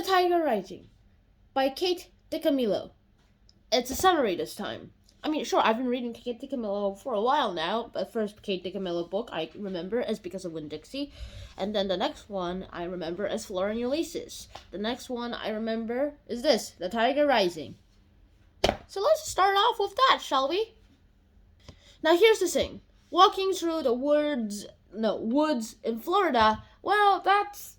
The Tiger Rising by Kate DiCamillo. It's a summary this time. I mean, sure, I've been reading Kate DiCamillo for a while now. The first Kate DiCamillo book I remember is Because of Winn-Dixie. And then the next one I remember is Flora and Ulysses. The next one I remember is this, The Tiger Rising. So let's start off with that, shall we? Now here's the thing. Walking through the woods in Florida, well, that's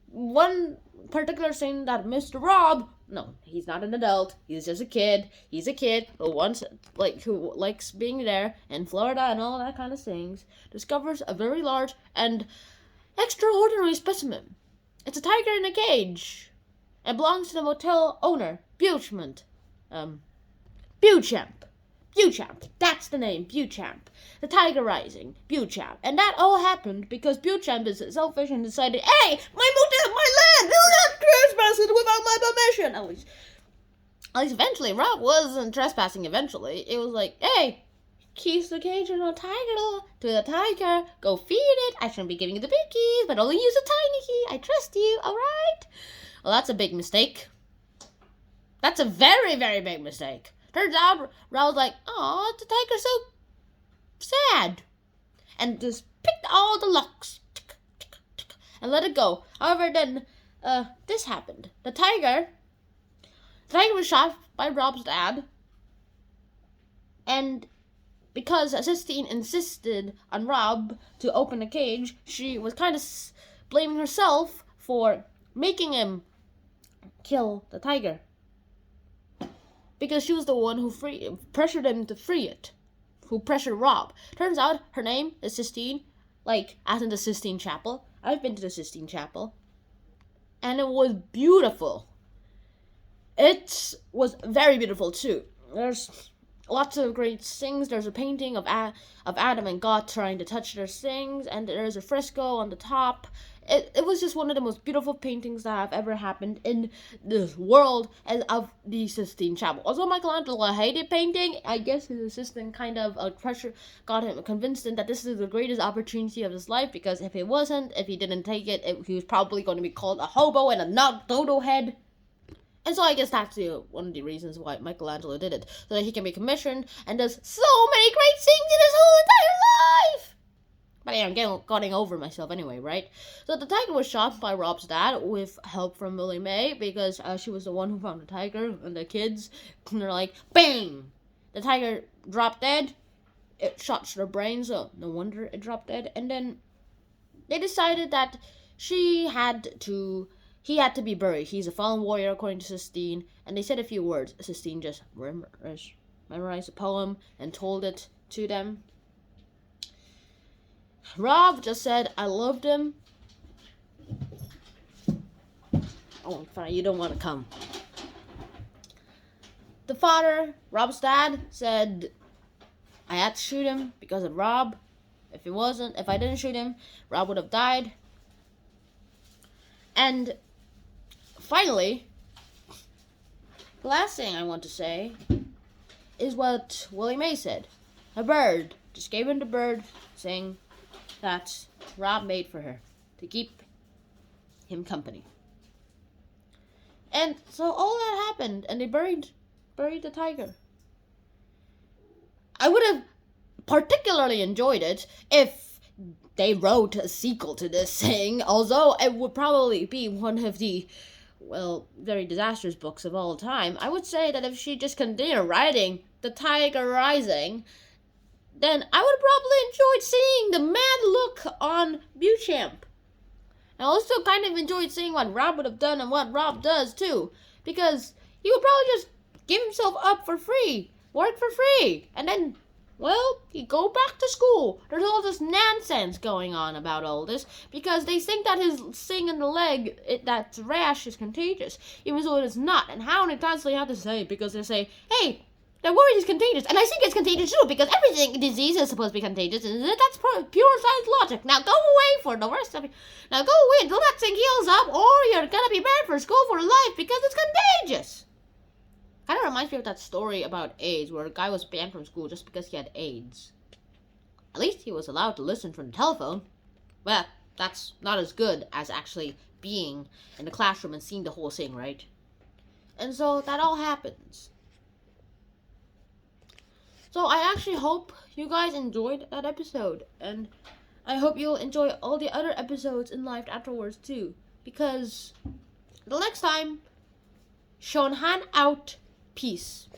one particular thing that Mr. Rob, no, he's not an adult, he's just a kid. He's a kid who likes being there in Florida and all that kind of things, discovers a very large and extraordinary specimen. It's a tiger in a cage. It belongs to the motel owner, Beauchamp. Beauchamp, that's the name, Beauchamp. The Tiger Rising, Beauchamp. And that all happened because Beauchamp is selfish and decided, hey, my motel, my land, do not trespass it without my permission. At least eventually, Rob wasn't trespassing eventually. It was like, hey, keys the cage and a tiger to the tiger. Go feed it. I shouldn't be giving you the big keys, but only use a tiny key. I trust you, alright? Well, that's a big mistake. That's a very, very big mistake. Turns out, Rob's like, aw, the tiger's so sad. And just picked all the locks. And let it go. However, then, this happened. The tiger was shot by Rob's dad. And because Sistine insisted on Rob to open the cage, she was kind of blaming herself for making him kill the tiger. Because she was the one who pressured him to free it. Who pressured Rob. Turns out her name is Sistine. Like, as in the Sistine Chapel. I've been to the Sistine Chapel. And it was beautiful. It was very beautiful too. There's lots of great things. There's a painting of Adam and God trying to touch their things. And there's a fresco on the top. It was just one of the most beautiful paintings that have ever happened in this world of the Sistine Chapel. Although Michelangelo hated painting, I guess his assistant kind of convinced him that this is the greatest opportunity of his life, because if he didn't take it, he was probably going to be called a hobo and a not dodo head. And so I guess that's one of the reasons why Michelangelo did it, so that he can be commissioned and does so many great things in his whole entire life. But yeah, I'm getting over myself anyway, right? So the tiger was shot by Rob's dad with help from Willie Mae, because she was the one who found the tiger, and the kids, and they're like, bang! The tiger dropped dead. It shot to their brain, so no wonder it dropped dead. And then they decided that he had to be buried. He's a fallen warrior, according to Sistine, and they said a few words. Sistine just memorized the poem and told it to them. Rob just said, I loved him. Oh, fine, you don't want to come. The father, Rob's dad, said, I had to shoot him because of Rob. If I didn't shoot him, Rob would have died. And finally, the last thing I want to say is what Willie Mae said. A bird. Just gave him the bird, saying that Rob made for her to keep him company. And so all that happened, and they buried the tiger. I would have particularly enjoyed it if they wrote a sequel to this thing, although it would probably be one of the, very disastrous books of all time. I would say that if she just continued writing The Tiger Rising, then I would have probably enjoyed seeing the mad look on Beauchamp. I also kind of enjoyed seeing what Rob would have done and what Rob does too, because he would probably just give himself up for free, work for free, and then, he'd go back to school. There's all this nonsense going on about all this, because they think that his thing in the leg, that rash is contagious, even though it is not. And how many times do they have to say, because they say, hey, they're worried it's contagious. And I think it's contagious too, because everything disease is supposed to be contagious, and that's pure science logic. Now go away for the rest of it. Now go away until that thing heals up, or you're gonna be banned for school for life because it's contagious. Kind of reminds me of that story about AIDS, where a guy was banned from school just because he had AIDS. At least he was allowed to listen from the telephone. Well, that's not as good as actually being in the classroom and seeing the whole thing, right? And so that all happens. So I actually hope you guys enjoyed that episode, and I hope you'll enjoy all the other episodes in life afterwards too. Because the next time, Shonhan out. Peace.